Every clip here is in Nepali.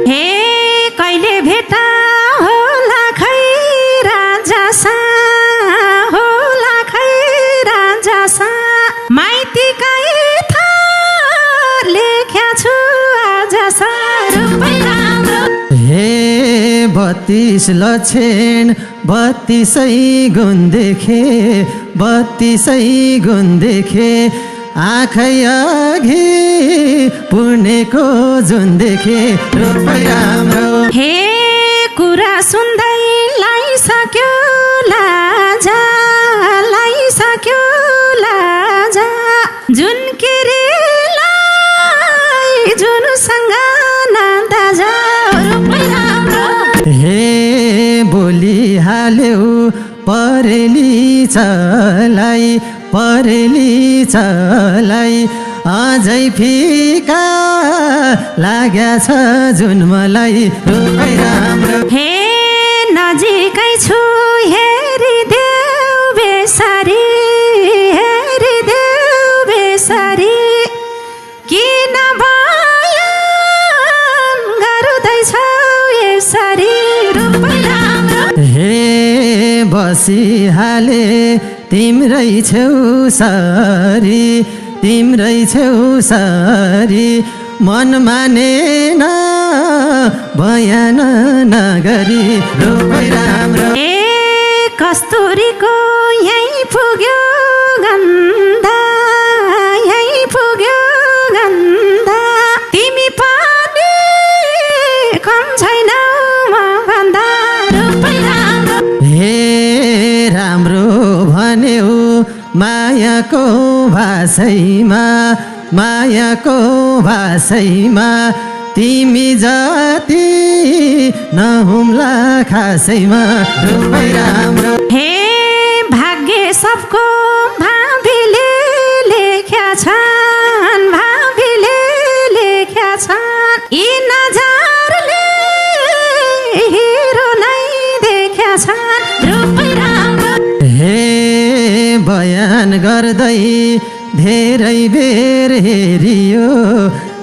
हे कहिले भेटा होला खै राजासा होला खै राजासा माइतीकै थर लेख्या छु आजसा रूपै राम्रो। हे 32 लक्षण 32 गुण देखे 32 गुण देखे आँखै अघि पुण्यको जुन देखे रूपै राम्रो। हे कुरा सुन्दै लाइसक्यो लाजा लाइसक्यो लाजा जुन केरेलाई जुनसँग नान्दाजा रूपै राम्रो। हे बोलिहाल्यौ परेली चलाई परेली चलाई अझै फिका लाग्या छ जुन मलाई रूपै राम्रो। हे नजिकै छु हेरिदेऊ बेसारी हेरिदेऊ बेसारी किन भयन गर्दैछौ यसरी रूपै राम्रो। हे बसिहाले तिम्रै छेउ सरी तिम्रै छेउ सरी मन मानेन बयान नगरी रूपै राम्रो। ए कस्तुरीको यही पुग्यो गन्धा यही पुग्यो गन्धा तिमी पनि कम छैनौ म भन्दा रूपै राम्रो। हे राम्रो भन्यौ मायाको भाषैमा मायाको भाषैमा तिमी जति नहुम्ला खासैमा रूपै राम्रो। हे भाग्य सबको भावीले लेख्या छन् भावीले लेख्या छन् यी नजरले हिरो नै देख्या छन् रूपै राम्रो। हे बयान गर्दै धेरै बेर हेरियो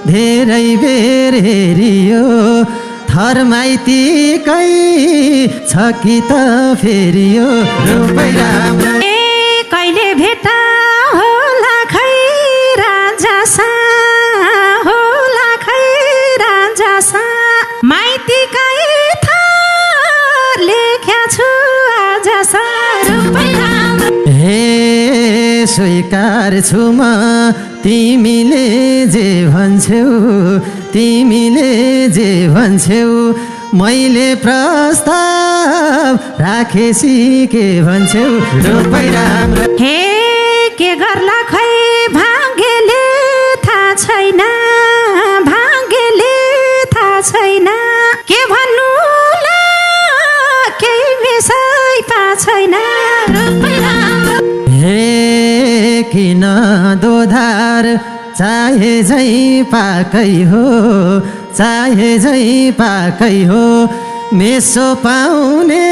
धेरै बेर हेरियो थर माइतीकै छ कि त फेरियो रूपै राम्रो। ए कहिले भेटा होला खै राजासा होला खै राजासा माइतीकै थर लेख्या छु आजसा रूपै राम्रो। हे स्वीकार छु म तिमीले जे भन्छौ तिमीले जे भन्छौ मैले प्रस्ताव राखेसी के भन्छौ रूपै राम्रो। हे के गर्ला खै भाग्यले थाहा छैन भाग्यले थाहा छैन के भन्नुला केही विषय थाहा छैन रूपै राम्रो। हे किन दोधार चाहे झै पाकै हो चाहे झै पाकै हो मेसो पाउने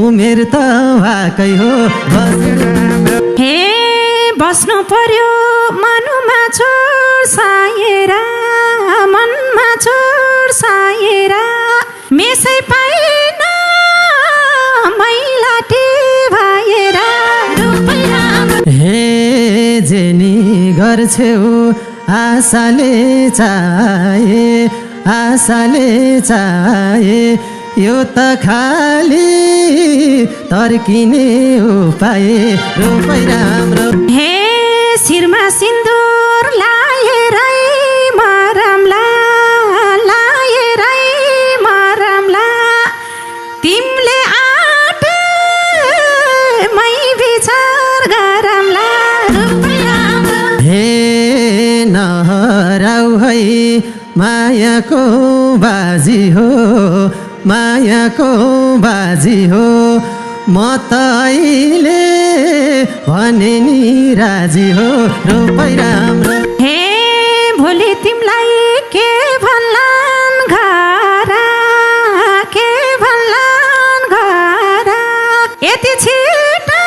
उमेर त भएकै हो। हे बस्नु पर्यो मनमा छोड सायरा मनमा छोड सायरा मेसै पाइन मैलाटे भएर रूपै राम्रो। हे जेनी गर्छौ आशाले चाहे आशाले चाहे यो त खाली तर्किने उपाय रूपै राम्रो। हे शिरमा सिन्दुर लाएरै मरमला लाएरै मरमला तिमीले आँटे मै विचार गरमला रूपै राम्रो। हे नहराउ है मायाको बाजी हो मायाको बाजी हो म त अहिले भने नि राजी हो रूपै राम्रो। हे भोलि तिमीलाई के भन्लान् घरा के भन्लान् घरा यति छिटै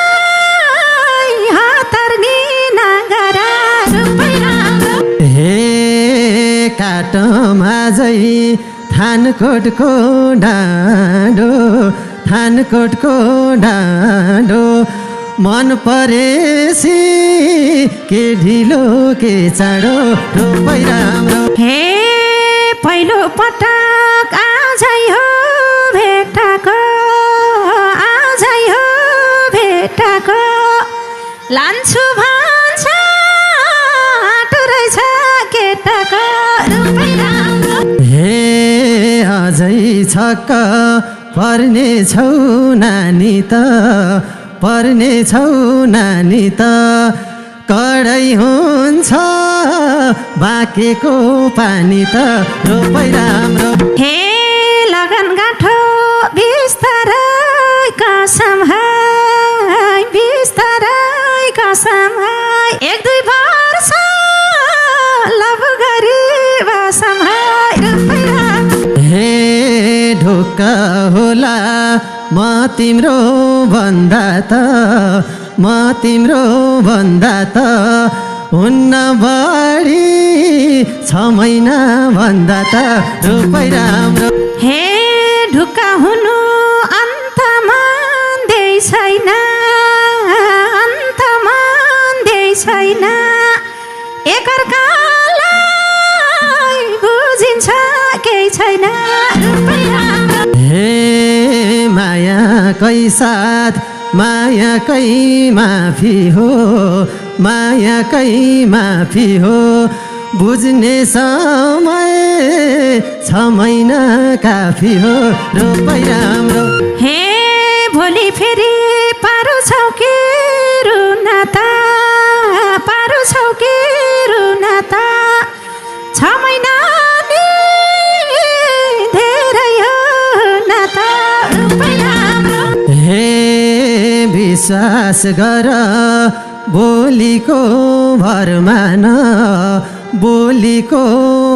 हतर्नी नगरा रूपै राम्रो। हे काटमा झै थानकोटको डाँडो थानकोटको डाँडो मन परेसी के ढिलो के चाँडो रोपै राम्रो हे पहिलो पटक आजै हो भेटाको आजै हो भेटाको लान्छु भन्छ आँटो रहेछ केटाको रोपै राम्रो हे अझै छक्क पर्ने छौ नानी त पर्ने छौ नानी त कडै हुन्छ बाँकेको पानी त रोपै राम्रो हे लगन गाँठो बिस्तारै कसम है बिस्तारै कसम है 1-2 वर्ष लभ गरी बसम है रोपै राम्रो हे ढोक्क होला म तिम्रो भन्दा त म तिम्रो भन्दा त हुन्न बढी 6 महिना भन्दा त रोपै राम्रो हे ढुक्का हुनु अन्त मान्दै छैन अन्त मान्दै छैन एकअर्कालाई बुझिन्छ केही छैन रोपै राम्रो हे मायाकै साथ मायाकै माफी हो मायाकै माफी हो बुझ्ने समय 6 महिना काफी हो रोपै राम्रो हे भोलि फेरि पारो छौ कि रुन त पारो छौ कि रुन त 6 महिना नि धेरै हो न त रोपै राम्रो हे विश्वास गर बोलीको भरमा न बोलीको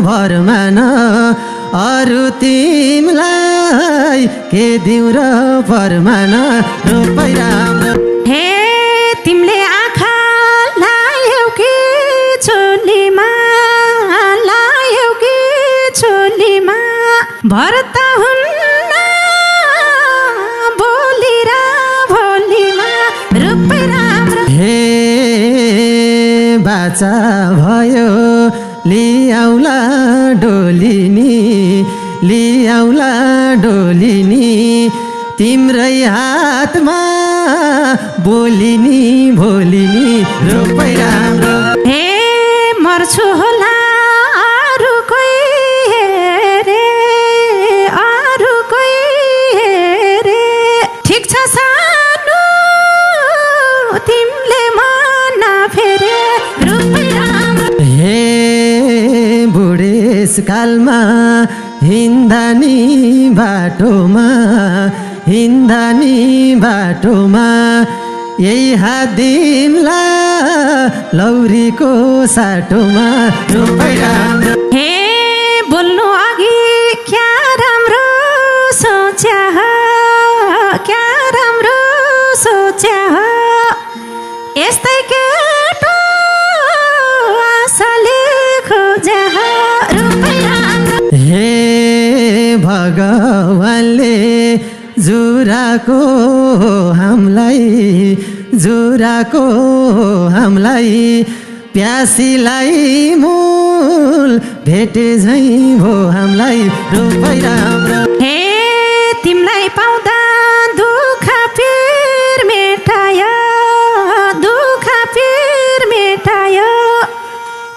भरमा न अरू तिमीलाई के दिउँ र परमा न रोपै राम्रो हे तिमीले आँखा लायौ कि चोलीमा लायौ कि चोलीमा भरत हुन्न बोली र भोलीमा रोपै राम्रो हे बाचा भयो लियाउला डोलिनी लियाउला डोलिनी तिम्रै हातमा बोलिनी भोलिनी रोपै राम्रो हे मर्छु होला अरू कोही हेरे अरू कोही हेरे ठिक छ सानो तिमीले मन फेरे रोपै राम्रो हे बुढेसकालमा हिँड्दा नि बाटोमा हिँड्दा नि बाटोमा यही हात दिम्ला लौरीको साटोमा रोपै राम्रो हे बोल्नु अघि क्या राम्रो सोच्या हो क्या राम्रो सोच्या हो यस्तै केटो आशाले खोज्या हो रोपै राम्रो हे भगवानले जुराको हामीलाई जुराको हामीलाई प्यासीलाई मूल भेटे झैँ भो हामीलाई रोपै राम्रो हे तिमीलाई पाउँदा दुःख पिर मेटायो दुःख पिर मेटायो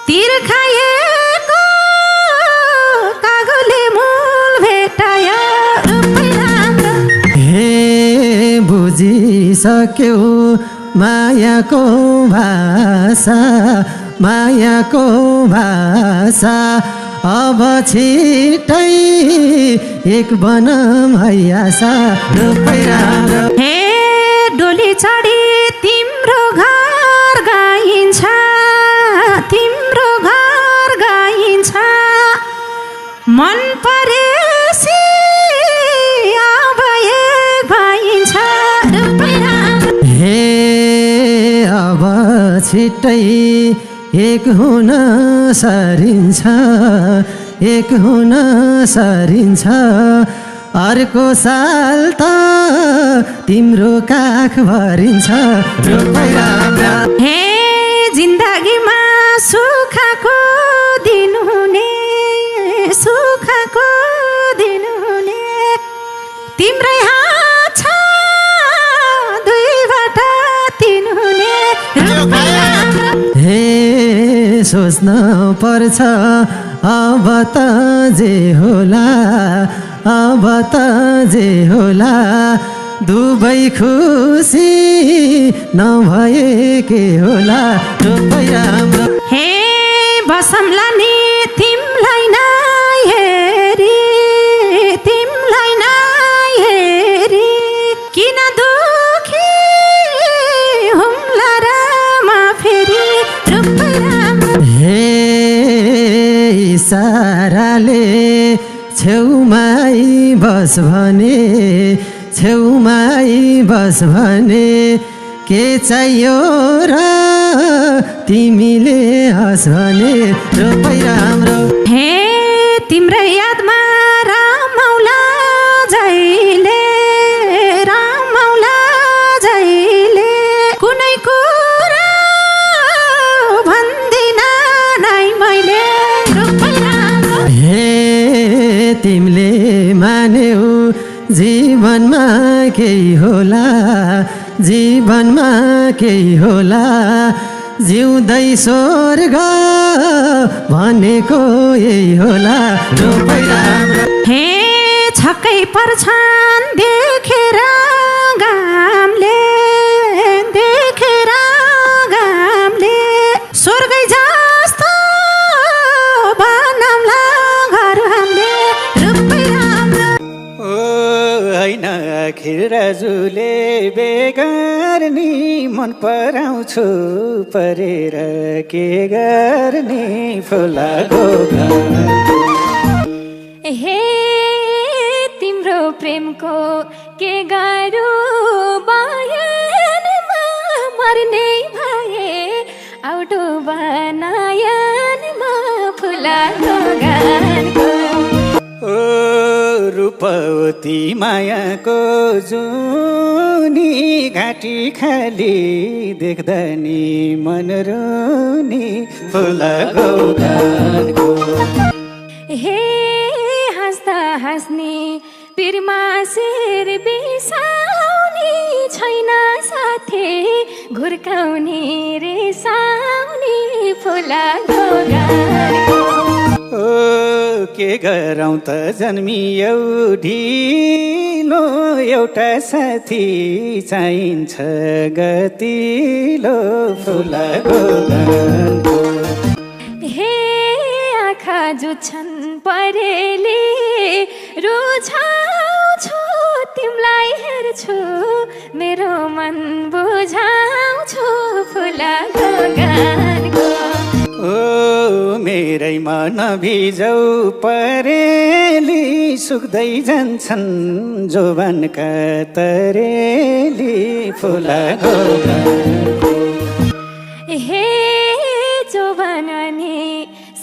तिर खाएको कागोले मूल भेटायो रोपै राम्रो हे बुझिसक्यौ मायाको भाषा मायाको भाषा अब छिटै एक बनम है आशा रोपै राम्रो हे डोली चढी तिम्रो घर गइन्छ तिम्रो घर गइन्छ मन परेसी अब एक भइन्छ रोपै राम्रो हे अब छिटै एक हुन सरिन्छ एक हुन सरिन्छ अर्को साल त तिम्रो काख भरिन्छ रोपै राम्रा हे जिन्दगीमा सुखको दिन हुने सुखको दिन हुने तिम्रै हात छ दुईबाट तिन हुने रोपै राम्रा हे सोच्न पर्छ अब त जे होला अब त जे होला दुबै खुसी नभए के होला रोपै राम्रो हे बसम्ला नि तिमलाई नै हेरी तिमलाई नै हेरी किन दुखी हुम्ला र म फेरि रोपै राम्रो हे इसाराले छेउमै बस भने छेउमै बस भने के चाहियो र तिमीले हँस भने रोपै राम्रो हे तिम्रै यादमा रामौला जहिले रामौला जहिले कुनै कुरा भन्दिन नै मैले रोपै राम्रो हे तिमीले मान्यौ जीवनमा केही होला जीवनमा केही होला जिउँदै स्वर्ग भनेको यही होला रोपै राम्रो हे छक्कै पर्छन् देखेर घामले देखेर घामले स्वर्गै जस्तो बनाउँला घर हामीले रोपै राम्रो होइन आखिर राजुले बेगार्नी मन पराउँछु परेर के गर्ने फुलाको हे तिम्रो प्रेमको के गाह्रो बयानमा मर्ने भए आउटो बनायनमा फुलाको गानको ओ रूपवती मायाको जुनी घाँटी खाली देख्दा नि मन रुनी फुलाको गानको हे हाँस्दा हाँस्ने पिरमा शिर बिसाउने छैन साथी घुर्काउने रेसाउने फुलाको गानको ओ के गरौँ त जन्मियौ ढिलो एउटा साथी चाहिन्छ गतिलो फुलाको गानको हे आँखा जुच्छन् परेली रुझाउँछु तिमीलाई हेर्छु मेरो मन बुझाउँछु फुलाको गानको ओ मेरै मन भिजौ परेली सुक्दै जान्छन् जोबनका तरेली फुलाको गानको हे जोबन अनि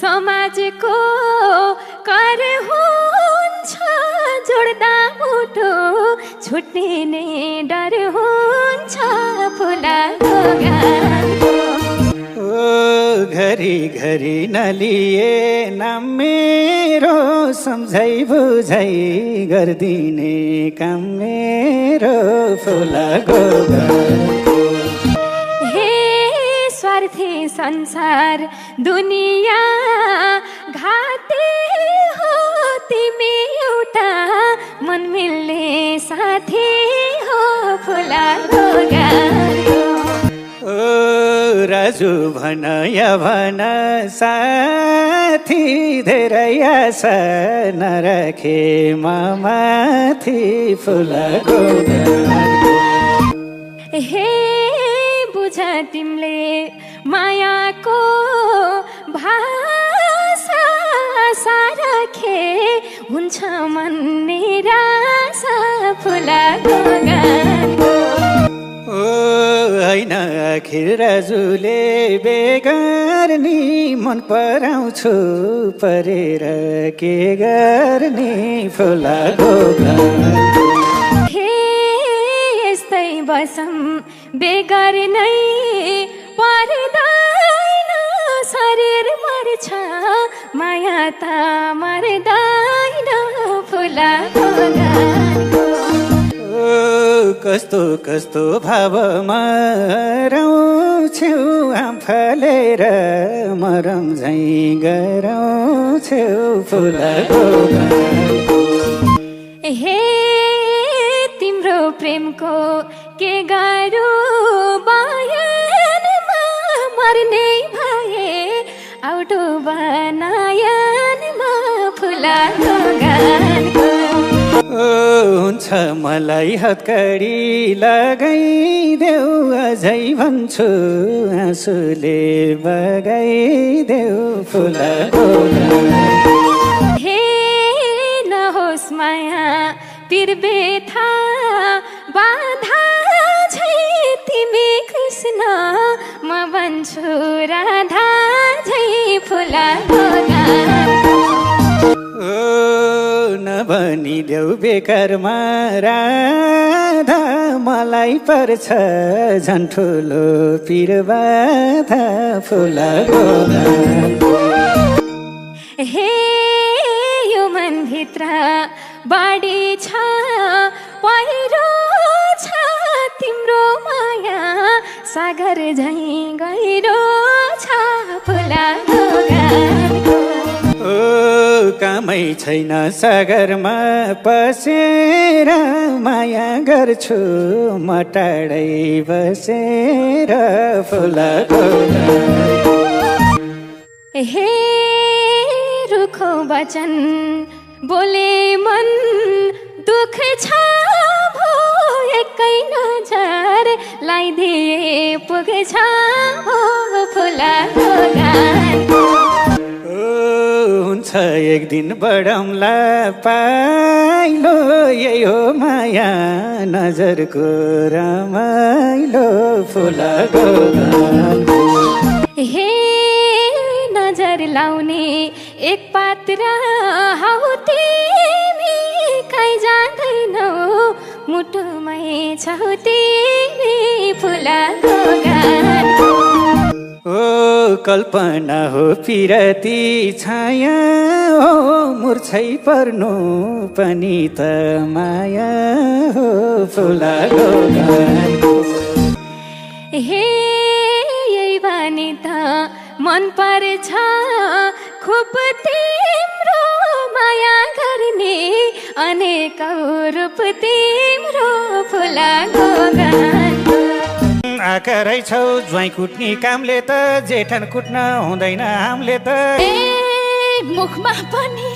समाजको कर हुन्छ जोड्दा मुटु छुट्ने नै डर हुन्छ फुलाको गानको ओ घरी घरी नलिए नाम मेरो सम्झाइ बुझाइ गरिदिने काम मेरो फुलाको गानको हे स्वार्थी संसार दुनिया घाटे हो तिमी एउटा मन मिल्ने साथी हो फुलाको गानको ओ राजु भन या भन साथी धेरै आशा नराखे माथि फुलाको गानको हे बुझ तिमीले मायाको भाषा साराखे हुन्छ मन निराशा फुलाको गानको ओ छैन आखिर राजुले बेगर्नी मन पराउँछु परेर के गर्ने फुलाको हे यस्तै बसम बेगर नै पर्दैन शरीर मर्छ माया त मर्दैन फुलाको गानको कस्तो कस्तो भावमा रौछ्यौ आम फलेर मरम झै गराउँछ्यौ फुलाको हे तिम्रो प्रेमको के गाह्रो बयानमा मर्ने भए आउटो बनायनमा फुलाको गानको हुन्छ मलाई हतकडी लगाइदेऊ अझै भन्छु आँसुले बगाइदेऊ फुलाको हे नहोस् माया पिरबेथा बाधा झै तिमी कृष्ण म बन्छु राधा झै फुलाको गानको नभनिदेऊ बेकारमा राधा मलाई पर्छ झन् ठुलो पिरबाधा फुलाको हे यो मनभित्र बाढी छ पहिरो छ तिम्रो माया सागर झै गहिरो छ फुलाको गानको कामै छैन सागरमा पसेर माया गर्छु म टाढै बसेर फुलाको हे रुखो वचन बोले मन दुख छ भो एकै नजर लगाइदिए पुग्छ हो फुलाको गानको हुन्छ एक दिन बढाउँला पाइलो यही हो माया नजरको रमाइलो फुलाको हे नजर लाउने एक पात्र हौ तिमी कहीँ जाँदैनौ मुटुमै छौ तिमी फुलाको गानको कल्पना हो पिरती छाया हो मुर्छै पर्नु पनि त माया हो फुलाको हे यही बानी त मन पर्छ खुब तिम्रो माया गर्ने अनेकौ रूप तिम्रो फुलाको गानको आकरै छौ ज्वाइँ कुट्ने कामले त जेठन कुट्न हुँदैन हामीले त ए मुखमा पनि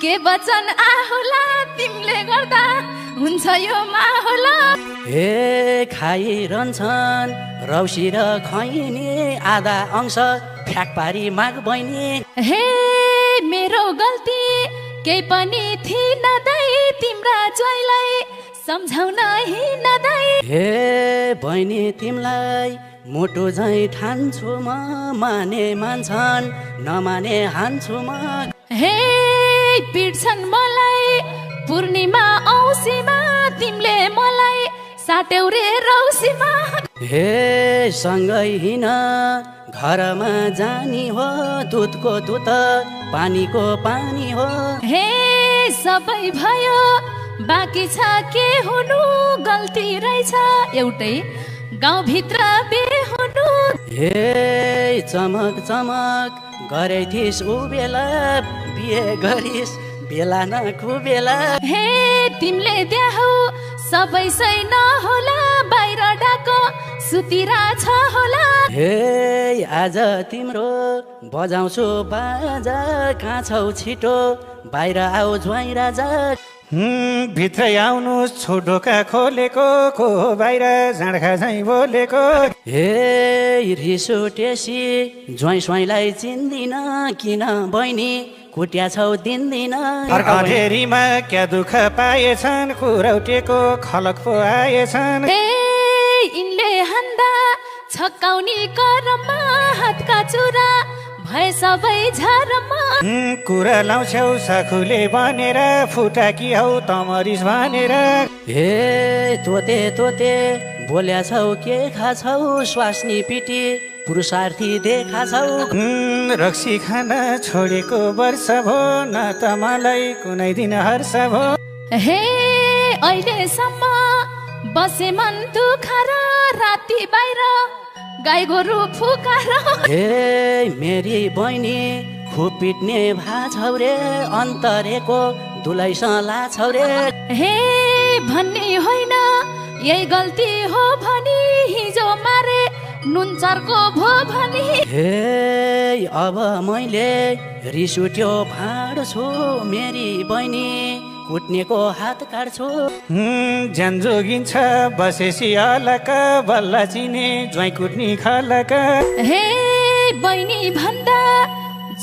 के वचन आहोला तिमीले गर्दा हुन्छ यो माहोला हे खाइरहन्छन् रौसी र खैनी आधा अंश फ्याक पारी माग बहिनी हे मेरो गल्ती केही पनि थिएन दाइ तिम्रा ज्वाइँलाई सम्झाउन हिँड्दै हे बहिनी तिमीलाई मोटो झै ठान्छु म माने मान्छन् नमाने हान्छु म हे पिट्छन् मलाई पूर्णिमा औँसीमा तिमीले मलाई साट्यौ रे रौसीमा हे सँगै हिँड घरमा जानी हो दुधको दुध पानीको पानी हो हे सबै भयो बाँकी छ के हुनु गल्ती रहेछ एउटै गाउँभित्र बिहे हुनु हे चमक चमक गरे थिस उ बेला बिहे गरिस् बेला न खुबेला हे तिमीले देहौ सबै सही नहोला बाहिर डाको सुतिरा छ होला हे आज तिम्रो बजाउँछु बाजा कहाँ छौ छिटो बाहिर आऊ ज्वाइँ राजा भित्रै आउनुहोस् छोडोका खोलेको को बाहिर जाँडखा झैँ बोलेको हे रिस उठेसी ज्वाइँ स्वाइँलाई चिन्दिन किन बहिनी कुट्या छौ दिन्दिन धेरीमा क्या दुःख पाएछन् खुरौटेको खलक पो आएछन् ए भन्दा छक्काउने करमा हातका चुरा भए सबै झरमा कुरा लाउँछौ साखुले भनेर फुटाकी हौ तमरिस भनेर हे तोते तोते बोल्या छौ के खाछौ स्वास्नी पिटी पुरुषार्थी देखा छौ रक्सी खान छोडेको वर्ष भो न त मलाई कुनै दिन हर्ष भो हे अहिलेसम्म बसे मन दुखाएर राति बाहिर गाई गोरु फुकाएर हे मेरी बहिनी खुब पिट्ने भा छौ रे अन्तरेको दुलैसँग छौ रे हे भन्ने होइन यही गल्ती हो भनी हिजो मारे नुन चर्को भो भनी हे अब मैले रिस उठ्यो भाँड्छु मेरी बहिनी कुट्नेको हात काट्छु ज्यान जोगिन्छ बसेसी अलक बल्ल चिने ज्वाइँ कुट्ने खलक हे बहिनी भन्दा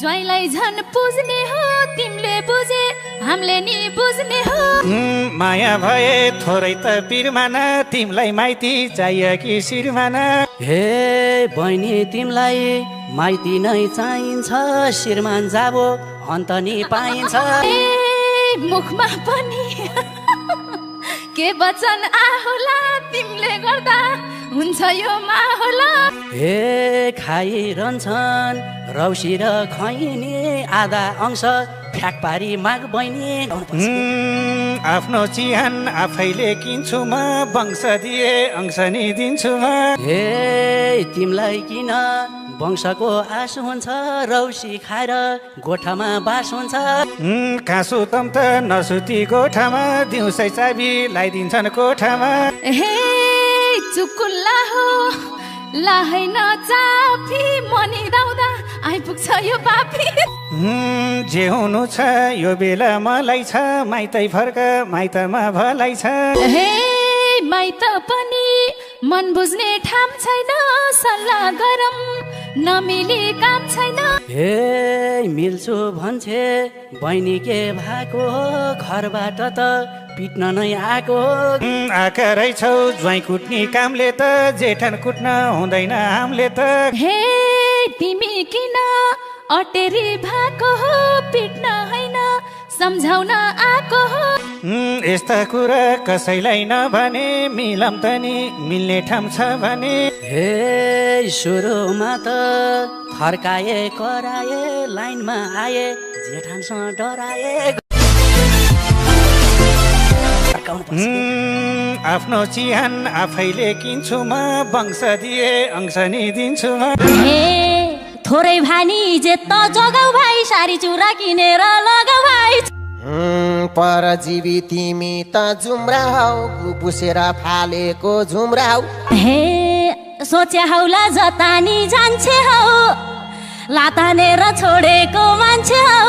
ज्वाइँलाई झन् पुज्ने हो तिमीले बुझे हामीले नि बुझ्ने हो माया भए थोरै त पिरमान तिमीलाई माइती चाहियो कि शिरमान हे बहिनी तिमीलाई माइती नै चाहिन्छ शिरमान जाबो अन्त नि पाइन्छ ए मुखमा पनि के वचन आहोला तिमीले गर्दा हुन्छ यो माहोला हे खाइरहन्छन् रौसी र खैनी आधा अंश फ्याक पारी माग बहिनी आफ्नो चिहान आफैले किन्छु म वंश दिए अंश नि दिन्छु म हे तिमीलाई किन वंशको आश हुन्छ रौसी खाएर गोठामा बास हुन्छ काँसु तम त नसुती गोठामा दिउँसै चाबी लगाइदिन्छन् कोठामा हे चुकुल्ला हो लाहै नचाफी मनी दाउँदा आइपुग्छ यो पापी जे हुनु छ यो बेला मलाई छ माइतै फर्क माइतमा भलाइ छ हे माइत पनि मन बुझ्ने ठाम छैन सल्लाह गरम नमिली काम छैन हे मिल्छु भन्छे बहिनी के भएको घरबाट त पिट्न नै आएको आएका रहेछौ ज्वाइँ कुट्ने कामले त जेठन कुट्न हुँदैन हामीले त हे तिमी किन अटेरी भएको हो पिट्न होइन सम्झाउन आएको हो यस्ता कुरा कसैलाई नभने मिलम त नि मिल्ने ठाउँ छ भने हे सुरुमा त फर्काए कराए लाइनमा आए जेठानसँग डराए आफ्नो चिहान आफैले किन्छु म वंश दिए अंश नि दिन्छु म हे थोरै भानी जे त जगाउ भाइ सारी चुरा किनेर लगाउ भाइ परजीवी तिमी त जुम्रा हौ पुसेर फालेको झुम्रा हौ हे सोचे हौला जतानी जान्छे हौ लातानेर छोडेको मान्छे हौ